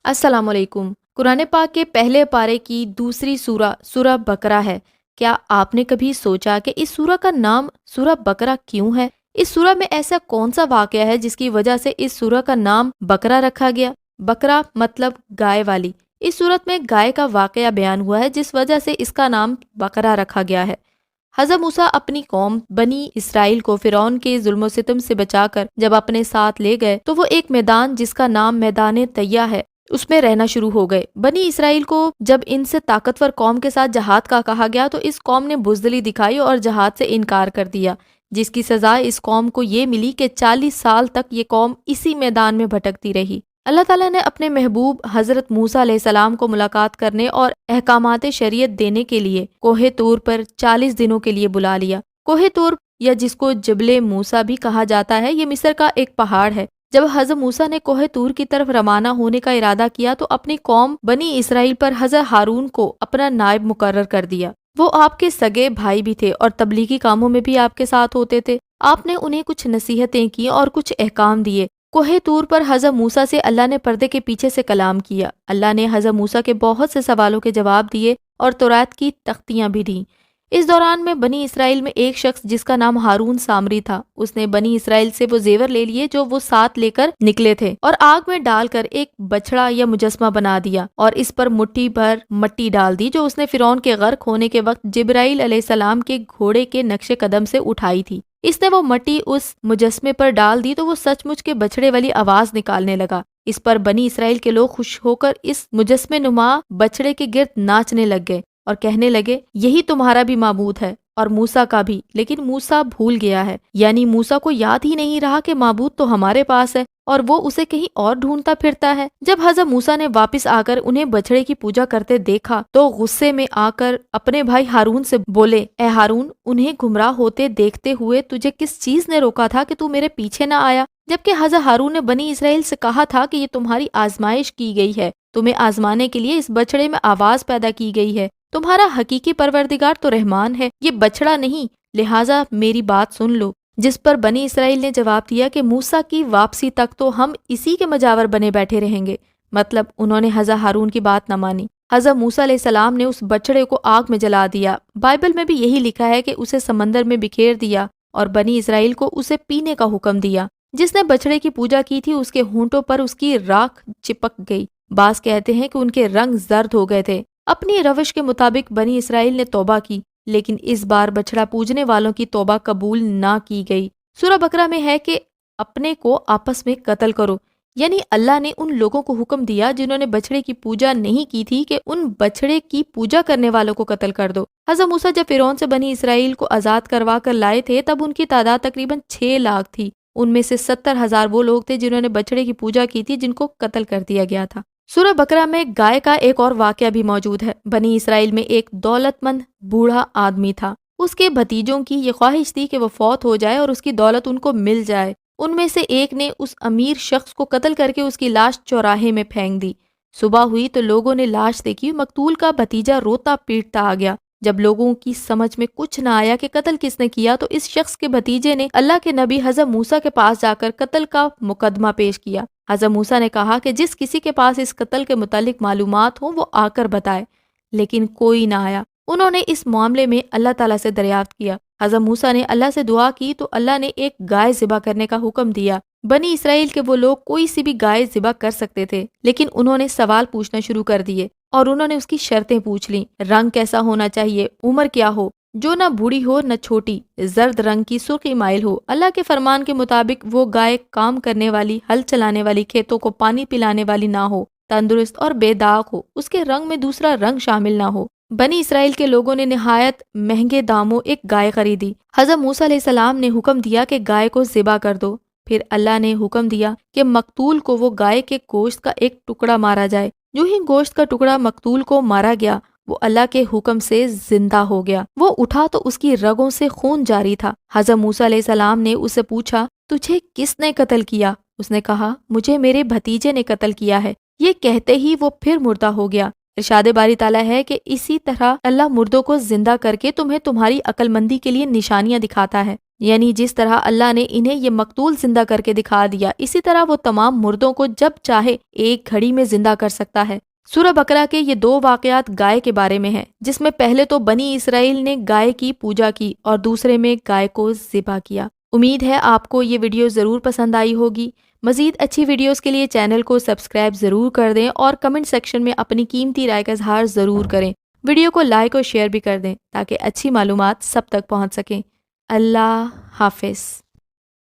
السلام علیکم۔ قرآن پاک کے پہلے پارے کی دوسری سورہ بقرہ ہے۔ کیا آپ نے کبھی سوچا کہ اس سورہ کا نام سورہ بقرہ کیوں ہے؟ اس سورہ میں ایسا کون سا واقعہ ہے جس کی وجہ سے اس سورہ کا نام بقرہ رکھا گیا؟ بقرہ مطلب گائے والی۔ اس سورت میں گائے کا واقعہ بیان ہوا ہے جس وجہ سے اس کا نام بقرہ رکھا گیا ہے۔ حضرت موسیٰ اپنی قوم بنی اسرائیل کو فرعون کے ظلم و ستم سے بچا کر جب اپنے ساتھ لے گئے تو وہ ایک میدان جس کا نام میدان طیہ ہے اس میں رہنا شروع ہو گئے۔ بنی اسرائیل کو جب ان سے طاقتور قوم کے ساتھ جہاد کا کہا گیا تو اس قوم نے بزدلی دکھائی اور جہاد سے انکار کر دیا، جس کی سزا اس قوم کو یہ ملی کہ 40 سال تک یہ قوم اسی میدان میں بھٹکتی رہی۔ اللہ تعالیٰ نے اپنے محبوب حضرت موسیٰ علیہ السلام کو ملاقات کرنے اور احکامات شریعت دینے کے لیے کوہ طور پر 40 دنوں کے لیے بلا لیا۔ کوہ طور یا جس کو جبل موسیٰ بھی کہا جاتا ہے، یہ مصر کا ایک پہاڑ ہے۔ جب حضرت موسیٰ نے کوہ طور کی طرف روانہ ہونے کا ارادہ کیا تو اپنی قوم بنی اسرائیل پر حضرت ہارون کو اپنا نائب مقرر کر دیا۔ وہ آپ کے سگے بھائی بھی تھے اور تبلیغی کاموں میں بھی آپ کے ساتھ ہوتے تھے۔ آپ نے انہیں کچھ نصیحتیں کی اور کچھ احکام دیے۔ کوہ طور پر حضرت موسیٰ سے اللہ نے پردے کے پیچھے سے کلام کیا۔ اللہ نے حضرت موسیٰ کے بہت سے سوالوں کے جواب دیے اور تورات کی تختیاں بھی دیں۔ اس دوران میں بنی اسرائیل میں ایک شخص جس کا نام ہارون سامری تھا، اس نے بنی اسرائیل سے وہ زیور لے لیے جو وہ ساتھ لے کر نکلے تھے اور آگ میں ڈال کر ایک بچڑا یا مجسمہ بنا دیا اور اس پر مٹھی بھر مٹی ڈال دی جو اس نے فرعون کے غرق ہونے کے وقت جبرائیل علیہ السلام کے گھوڑے کے نقش قدم سے اٹھائی تھی۔ اس نے وہ مٹی اس مجسمے پر ڈال دی تو وہ سچ مچ کے بچڑے والی آواز نکالنے لگا۔ اس پر بنی اسرائیل کے لوگ خوش ہو کر اس مجسمے نما بچڑے کے گرد ناچنے لگ گئے اور کہنے لگے، یہی تمہارا بھی معبود ہے اور موسیٰ کا بھی، لیکن موسیٰ بھول گیا ہے، یعنی موسیٰ کو یاد ہی نہیں رہا کہ معبود تو ہمارے پاس ہے اور وہ اسے کہیں اور ڈھونڈتا پھرتا ہے۔ جب حضرت موسیٰ نے واپس آ کر انہیں بچڑے کی پوجا کرتے دیکھا تو غصے میں آ کر اپنے بھائی ہارون سے بولے، اے ہارون، انہیں گمراہ ہوتے دیکھتے ہوئے تجھے کس چیز نے روکا تھا کہ تو میرے پیچھے نہ آیا؟ جبکہ حضرت ہارون نے بنی اسرائیل سے کہا تھا کہ یہ تمہاری آزمائش کی گئی ہے، تمہیں آزمانے کے لیے اس بچڑے میں آواز پیدا کی گئی ہے۔ تمہارا حقیقی پروردگار تو رحمان ہے، یہ بچڑا نہیں، لہٰذا میری بات سن لو۔ جس پر بنی اسرائیل نے جواب دیا کہ موسیٰ کی واپسی تک تو ہم اسی کے مجاور بنے بیٹھے رہیں گے۔ مطلب انہوں نے حضرت ہارون کی بات نہ مانی۔ حضرت موسیٰ علیہ السلام نے اس بچڑے کو آگ میں جلا دیا۔ بائبل میں بھی یہی لکھا ہے کہ اسے سمندر میں بکھیر دیا اور بنی اسرائیل کو اسے پینے کا حکم دیا۔ جس نے بچڑے کی پوجا کی تھی اس کے ہونٹوں پر اس کی راکھ چپک گئی۔ بعض کہتے ہیں کہ ان کے رنگ زرد ہو گئے تھے۔ اپنی روش کے مطابق بنی اسرائیل نے توبہ کی، لیکن اس بار بچڑا پوجنے والوں کی توبہ قبول نہ کی گئی۔ سورہ بقرہ میں ہے کہ اپنے کو آپس میں قتل کرو، یعنی اللہ نے ان لوگوں کو حکم دیا جنہوں نے بچڑے کی پوجا نہیں کی تھی کہ ان بچڑے کی پوجا کرنے والوں کو قتل کر دو۔ حضرت موسیٰ جب فرعون سے بنی اسرائیل کو آزاد کروا کر لائے تھے تب ان کی تعداد تقریباً 6 لاکھ تھی۔ ان میں سے 70,000 وہ لوگ تھے جنہوں نے بچڑے کی پوجا کی تھی جن کو قتل کر دیا گیا تھا۔ سورہ بقرہ میں گائے کا ایک اور واقعہ بھی موجود ہے۔ بنی اسرائیل میں ایک دولت مند بوڑھا آدمی تھا۔ اس کے بھتیجوں کی یہ خواہش تھی کہ وہ فوت ہو جائے اور اس کی دولت ان کو مل جائے۔ ان میں سے ایک نے اس امیر شخص کو قتل کر کے اس کی لاش چوراہے میں پھینک دی۔ صبح ہوئی تو لوگوں نے لاش دیکھی، مقتول کا بھتیجا روتا پیٹتا آ گیا۔ جب لوگوں کی سمجھ میں کچھ نہ آیا کہ قتل کس نے کیا تو اس شخص کے بھتیجے نے اللہ کے نبی حضرت موسیٰ کے پاس جا کر قتل کا مقدمہ پیش کیا۔ حضرت موسیٰ نے کہا کہ جس کسی کے پاس اس قتل کے متعلق معلومات ہوں وہ آ کر بتائے، لیکن کوئی نہ آیا۔ انہوں نے اس معاملے میں اللہ تعالیٰ سے دریافت کیا۔ حضرت موسیٰ نے اللہ سے دعا کی تو اللہ نے ایک گائے ذبح کرنے کا حکم دیا۔ بنی اسرائیل کے وہ لوگ کوئی سی بھی گائے ذبح کر سکتے تھے، لیکن انہوں نے سوال پوچھنا شروع کر دیے اور انہوں نے اس کی شرطیں پوچھ لیں۔ رنگ کیسا ہونا چاہیے، عمر کیا ہو، جو نہ بوڑھی ہو نہ چھوٹی، زرد رنگ کی، سرخی مائل ہو۔ اللہ کے فرمان کے مطابق وہ گائے کام کرنے والی، ہل چلانے والی، کھیتوں کو پانی پلانے والی نہ ہو، تندرست اور بے داغ ہو، اس کے رنگ میں دوسرا رنگ شامل نہ ہو۔ بنی اسرائیل کے لوگوں نے نہایت مہنگے داموں ایک گائے خریدی۔ حضرت موسیٰ علیہ السلام نے حکم دیا کہ گائے کو ذبح کر دو۔ پھر اللہ نے حکم دیا کہ مقتول کو وہ گائے کے گوشت کا ایک ٹکڑا مارا جائے۔ جو ہی گوشت کا ٹکڑا مقتول کو مارا گیا وہ اللہ کے حکم سے زندہ ہو گیا۔ وہ اٹھا تو اس کی رگوں سے خون جاری تھا۔ حضرت موسیٰ علیہ السلام نے اس سے پوچھا، تجھے کس نے قتل کیا؟ اس نے کہا، مجھے میرے بھتیجے نے قتل کیا ہے۔ یہ کہتے ہی وہ پھر مردہ ہو گیا۔ ارشاد باری تعالیٰ ہے کہ اسی طرح اللہ مردوں کو زندہ کر کے تمہیں تمہاری عقل مندی کے لیے نشانیاں دکھاتا ہے۔ یعنی جس طرح اللہ نے انہیں یہ مقتول زندہ کر کے دکھا دیا، اسی طرح وہ تمام مردوں کو جب چاہے ایک گھڑی میں زندہ کر سکتا ہے۔ سورہ بقرہ کے یہ 2 واقعات گائے کے بارے میں ہیں، جس میں پہلے تو بنی اسرائیل نے گائے کی پوجا کی اور دوسرے میں گائے کو ذبح کیا۔ امید ہے آپ کو یہ ویڈیو ضرور پسند آئی ہوگی۔ مزید اچھی ویڈیوز کے لیے چینل کو سبسکرائب ضرور کر دیں اور کمنٹ سیکشن میں اپنی قیمتی رائے کا اظہار ضرور کریں۔ ویڈیو کو لائک اور شیئر بھی کر دیں تاکہ اچھی معلومات سب تک پہنچ سکیں۔ اللہ حافظ۔